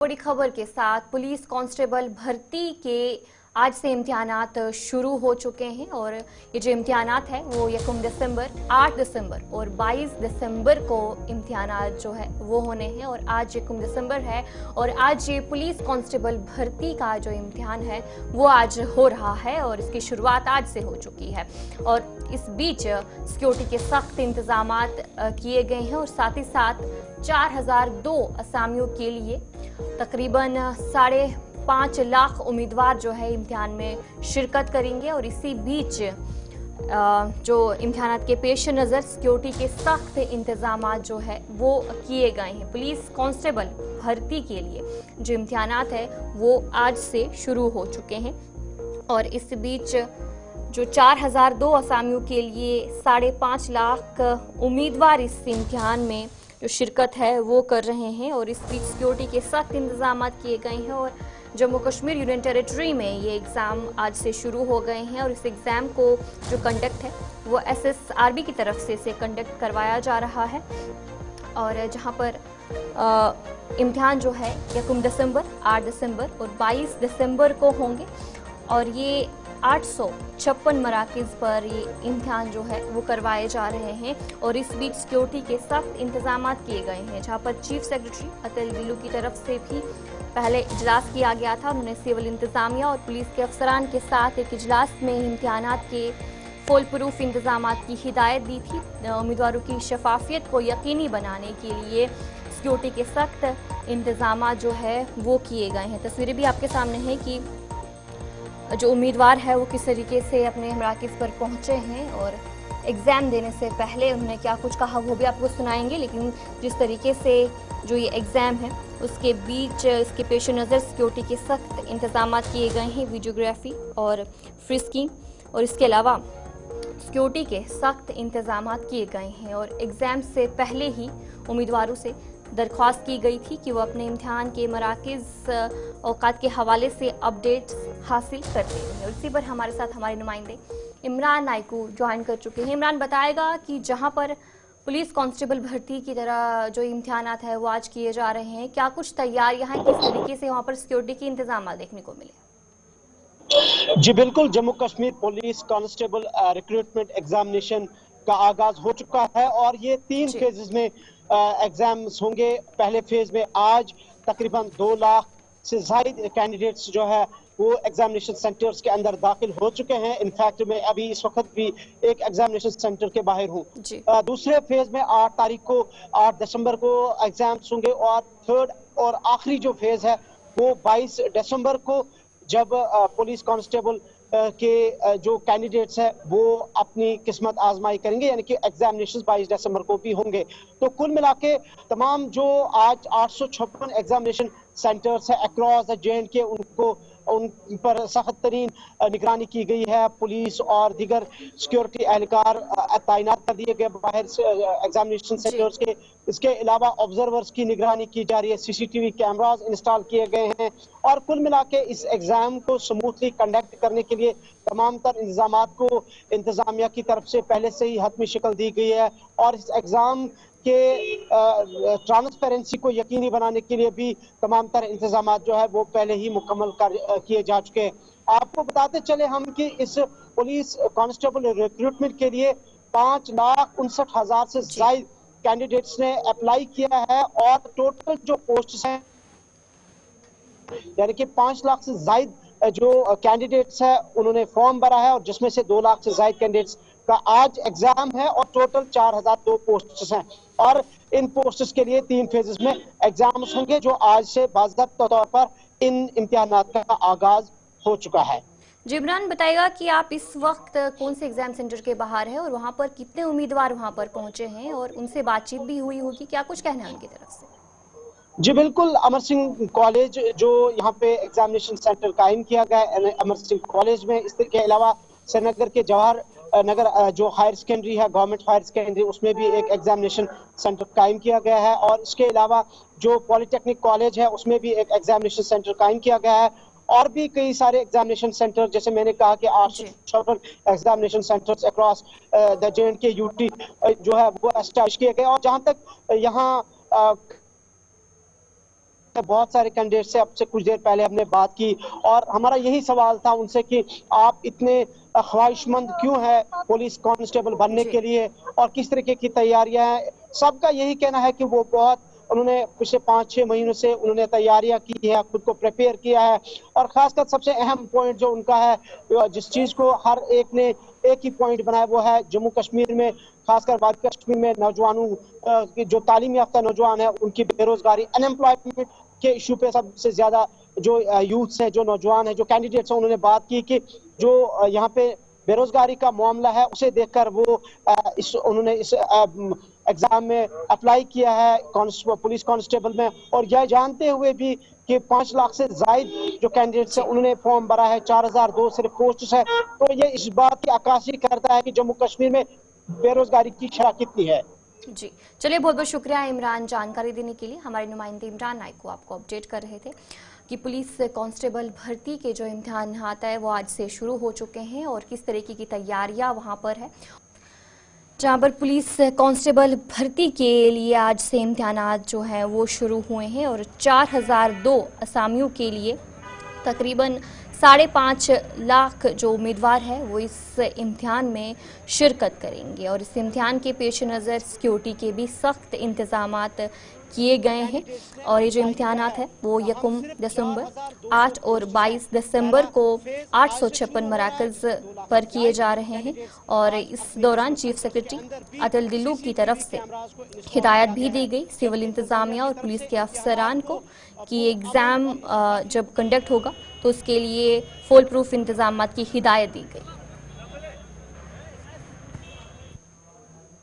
बड़ी खबर के साथ पुलिस कांस्टेबल भर्ती के आज से इम्तिहानात शुरू हो चुके हैं और ये जो इम्तिहानात है वो 1 दिसंबर, 8 दिसंबर और 22 दिसंबर को इम्तिहानात जो है वो होने हैं। और आज 1 दिसंबर है और आज ये पुलिस कांस्टेबल भर्ती का जो इम्तिहान है वो आज हो रहा है और इसकी शुरुआत आज से हो चुकी है। और इस बीच सिक्योरिटी के सख्त इंतजामात किए गए हैं और साथ ही साथ 4002 असामियों के लिए तकरीबन 5.5 लाख उम्मीदवार जो है इम्तिहान में शिरकत करेंगे। और इसी बीच जो इम्तिहानात के पेश नज़र सिक्योरिटी के सख्त इंतजामात जो है वो किए गए हैं। पुलिस कांस्टेबल भर्ती के लिए जो इम्तिहानात है वो आज से शुरू हो चुके हैं और इस बीच जो 4002 असामियों के लिए 5.5 लाख उम्मीदवार इस इम्तिहान में जो शिरकत है वो कर रहे हैं। और इस बीच सिक्योरिटी के सख्त इंतजाम किए गए हैं और जम्मू कश्मीर यूनियन टेरिटरी में ये एग्ज़ाम आज से शुरू हो गए हैं और इस एग्ज़ाम को जो कंडक्ट है वो SSRB की तरफ से इसे कंडक्ट करवाया जा रहा है। और जहां पर इम्तिहान जो है 1 दिसंबर, 8 दिसंबर और 22 दिसंबर को होंगे और ये 856 मराकिज़ पर ये इम्तिहान जो है वो करवाए जा रहे हैं। और इस बीच सिक्योरिटी के सख्त इंतजाम किए गए हैं जहां पर चीफ सेक्रेटरी अतुल गिल्लू की तरफ से भी पहले इजलास किया गया था। उन्होंने सिविल इंतजामिया और पुलिस के अफसरान के साथ एक इजलास में इम्तिहानात के फुल प्रूफ इंतजाम की हिदायत दी थी। उम्मीदवारों की शफाफियत को यकीनी बनाने के लिए सिक्योरिटी के सख्त इंतजाम जो है वो किए गए हैं। तस्वीरें भी आपके सामने हैं कि जो उम्मीदवार है वो किस तरीके से अपने मराकिज़ पर पहुंचे हैं और एग्ज़ाम देने से पहले उन्होंने क्या कुछ कहा वो भी आपको सुनाएंगे। लेकिन जिस तरीके से जो ये एग्ज़ाम है उसके बीच इसके पेश नज़र सिक्योरिटी के सख्त इंतजाम किए गए हैं, वीडियोग्राफी और फ्रिस्किंग और इसके अलावा सिक्योरिटी के सख्त इंतजाम किए गए हैं। और एग्ज़ाम से पहले ही उम्मीदवारों से दरख्वास्त की गई थी कि वो अपने इम्तिहान के मराकिज़ औकात के हवाले से अपडेट्स हासिल करते हैं। और इसी पर हमारे साथ हमारे नुमाइंदे इमरान नाइकू ज्वाइन कर चुके हैं। इमरान बताएगा कि जहां पर पुलिस कांस्टेबल भर्ती की तरह जो इम्तिहानात है वो आज किए जा रहे हैं, क्या कुछ तैयारियां हैं, किस तरीके से वहां पर सिक्योरिटी के इंतजाम देखने को मिले? जी बिल्कुल, Jammu Kashmir police constable recruitment examination का आगाज हो चुका है और ये 3 फेजेस में एग्जाम्स होंगे। पहले फेज में आज तकरीबन 2 लाख से ज्यादा कैंडिडेट्स जो है वो एग्जामिनेशन सेंटर्स के अंदर दाखिल हो चुके हैं। इनफैक्ट मैं अभी इस वक्त भी एक एग्जामिनेशन सेंटर के बाहर हूँ। दूसरे फेज में 8 दिसंबर को एग्जाम्स होंगे और थर्ड और आखिरी जो फेज है वो 22 दिसंबर को, जब पुलिस कांस्टेबल के जो कैंडिडेट्स हैं वो अपनी किस्मत आजमाई करेंगे, यानी कि एग्जामिनेशन 22 दिसंबर को भी होंगे। तो कुल मिला के तमाम जो आज 856 एग्जामिनेशन सेंटर्स है अक्रॉस द JNK उन पर सख्त तरीन निगरानी की गई है। पुलिस और दीगर सिक्योरिटी एहलकार तैनात कर दिए गए बाहर एग्जामिनेशन सेंटर्स के। इसके अलावा ऑब्जर्वर्स की निगरानी की जा रही है, CCTV कैमरास इंस्टॉल किए गए हैं और कुल मिला के इस एग्जाम को स्मूथली कंडक्ट करने के लिए तमाम तर इंतजाम को इंतजामिया की तरफ से पहले से ही हतमी शक्ल दी गई है। और इस एग्जाम के ट्रांसपेरेंसी को यकीनी बनाने के लिए भी तमाम तर इंतजाम जो है वो पहले ही मुकम्मल किए जा चुके हैं। आपको बताते चले हम कि इस पुलिस कांस्टेबल रिक्रूटमेंट के लिए 5,59,000 से ज्यादा कैंडिडेट्स ने अप्लाई किया है और टोटल जो पोस्ट हैं यानी कि 5 लाख से ज्यादा जो कैंडिडेट्स है उन्होंने फॉर्म भरा है और जिसमें से 2 लाख से ज्यादा कैंडिडेट्स का आज एग्जाम है और टोटल 4002 पोस्ट्स हैं। और इन पोस्ट्स के लिए 3 फेजेस में एग्जाम्स होंगे जो आज से बाज़ाब्ता तौर पर इन इम्तिहानात का आगाज हो चुका है। जी इमरान बताएगा कि आप इस वक्त कौन से एग्जाम सेंटर के बाहर हैं और वहां पर कितने उम्मीदवार वहां पर पहुंचे हैं और उनसे बातचीत भी हुई होगी, क्या कुछ कहना है उनकी तरफ से? जी बिल्कुल, अमर सिंह कॉलेज जो यहाँ पे एग्जामिनेशन सेंटर कायम किया गया है अमर सिंह कॉलेज में, इसके अलावा श्रीनगर के जवाहर नगर जो हायर सेकेंडरी है गवर्नमेंट हायर सेकेंडरी उसमें भी एक एग्जामिनेशन सेंटर कायम किया गया है। और इसके अलावा जो पॉलिटेक्निक कॉलेज है उसमें भी एक एग्जामिनेशन सेंटर कायम किया गया है और भी कई सारे एग्जामिनेशन सेंटर, जैसे मैंने कहा कि 856 examination centres across the JNK UT जो है वो एस्टैब्लिश किए गए। और जहां तक यहाँ बहुत सारे कैंडिडेट से अब से कुछ देर पहले हमने बात की और हमारा यही सवाल था उनसे कि आप इतने ख्वाहिशमंद क्यों है पुलिस कांस्टेबल बनने के लिए और किस तरीके की तैयारियां हैं। सबका यही कहना है कि वो बहुत उन्होंने पिछले 5-6 महीनों से उन्होंने तैयारियां की है, खुद को प्रिपेयर किया है और खासकर सबसे अहम पॉइंट जो उनका है, जिस चीज को हर एक ने एक ही पॉइंट बनाया, वो है जम्मू कश्मीर में, खासकर वादी कश्मीर में नौजवानों की जो तालीम याफ्ता नौजवान है उनकी बेरोजगारी, अनएम्प्लॉयमेंट के इशू पे सबसे ज्यादा जो यूथ्स है, जो नौजवान है, जो कैंडिडेट्स हैं, उन्होंने बात की कि जो यहाँ पे बेरोजगारी का मामला है उसे देखकर वो उन्होंने इस एग्जाम में अप्लाई किया है पुलिस कांस्टेबल में और यह जानते हुए भी कि 5 लाख से जायद जो कैंडिडेट्स हैं उन्होंने फॉर्म भरा है, 4002 सिर्फ पोस्ट है, तो ये इस बात की अक्कासी करता है कि जम्मू कश्मीर में बेरोजगारी की शरह कितनी है। जी चलिए, बहुत बहुत शुक्रिया इमरान जानकारी देने के लिए। हमारे नुमाइंदे इमरान नाइक को आपको अपडेट कर रहे थे कि पुलिस कांस्टेबल भर्ती के जो इम्तिहान है वो आज से शुरू हो चुके हैं और किस तरीके की तैयारियां वहां पर है। जहां पर पुलिस कांस्टेबल भर्ती के लिए आज से इम्तिहान जो हैं वो शुरू हुए हैं और 4002 असामियों के लिए तकरीबन 5.5 लाख जो उम्मीदवार है वो इस इम्तिहान में शिरकत करेंगे और इस इम्तिहान के पेश नज़र सिक्योरिटी के भी सख्त इंतजामात किए गए हैं और ये जो इम्तिहानात है वो 1 दिसंबर, 8 और 22 दिसंबर को 856 मराकज़ पर किए जा रहे हैं और इस दौरान चीफ सेक्रेटरी अतुल दिल्लू की तरफ से हिदायत भी दी गई सिविल इंतजामिया और पुलिस के अफसरान को कि एग्ज़ाम जब कंडक्ट होगा तो उसके लिए फुल प्रूफ इंतजामात की हिदायत दी गई।